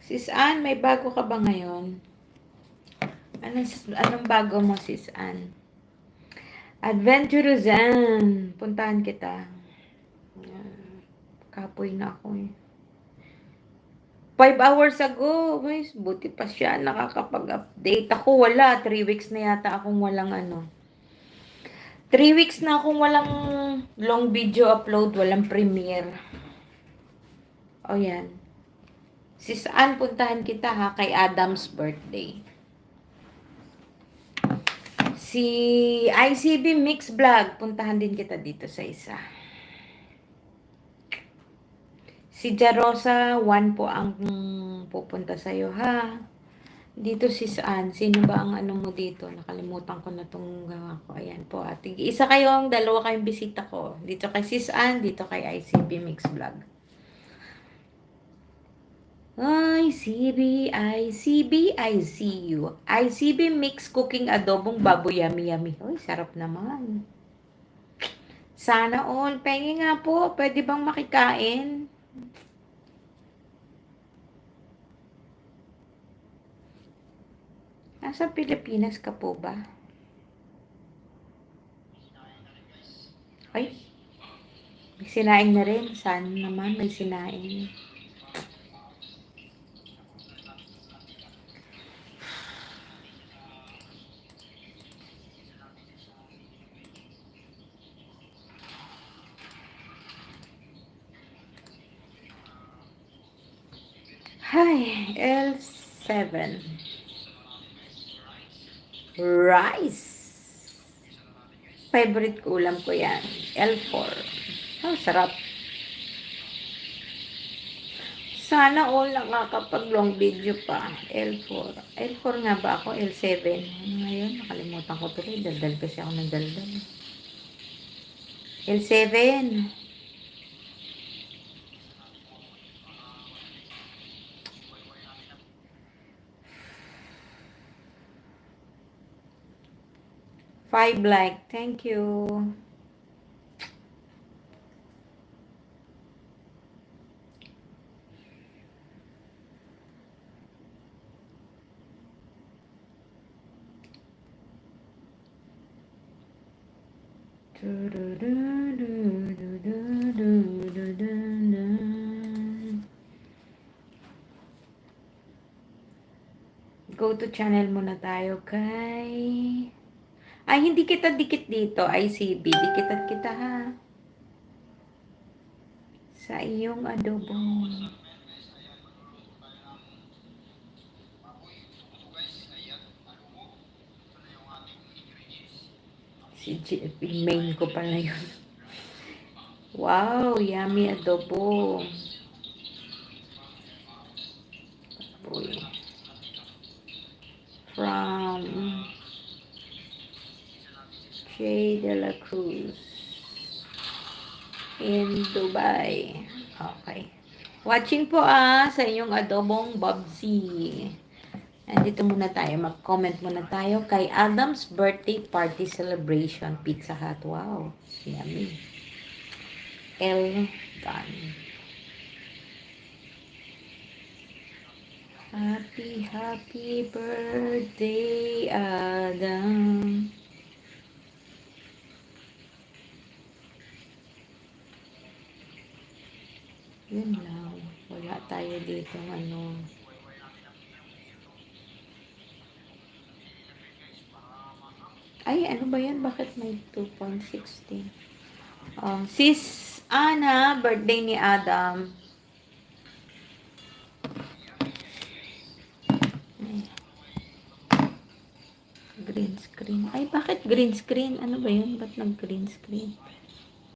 Sis Ann, may bago ka ba ngayon? Anong bago mo, Sis Ann? Adventurosan. Puntahan kita. Kapoy na ako eh. 5 hours ago. Guys, buti pa siya nakakapag-update. Ako wala. 3 weeks na yata akong walang 3 weeks na akong walang long video upload. Walang premiere. O yan. Sis Ann, puntahan kita ha. Kay Adam's birthday. Si ICB Mix Vlog. Puntahan din kita dito sa isa. Si Jarosa, 1 po ang pupunta sa'yo, ha? Dito si Saan. Sino ba ang ano mo dito? Nakalimutan ko na itong gawa ko. Ayan po. At isa kayong, dalawa kayong bisita ko. Dito kay Sis Ann, dito kay ICB Mix Vlog. ICB, ICB, I see you. ICB Mix Cooking Adobong Baboy Yummy Yummy. Uy, sarap naman. Sana all. Pengi nga po. Pwede bang makikain? Nasa Pilipinas ka po ba? Ay, may sinaing na rin. Sana naman may sinaing. Hi, L7. Rice. Favorite ko ulam ko yan. L4. Oh, sarap. Sana all nakakapag long video pa. L4. L4 nga ba ako? L7. Ano ngayon? Nakalimutan ko tuloy. Daldal kasi ako ng daldal. L7. Five like. Thank you. Go to channel muna tayo kay... Ay, hindi kita dikit dito, ICB. Dikitan kita ha. Sa iyong adobo. Si main ko pala yun. Wow, yummy adobo. Boy. From Jay De La Cruz in Dubai. Okay. Watching po sa inyong adobong Bobsy. Nandito muna tayo. Mag-comment muna tayo kay Adam's birthday party celebration Pizza Hut. Wow. Yummy. L. Gun. Happy, happy birthday, Adam. Yun lang. Wala tayo dito ano. Ay, ano ba yan? Bakit may 2.16? Sis Ana, birthday ni Adam. Green screen. Ay, bakit green screen? Ano ba yun? Ba't nag-green screen?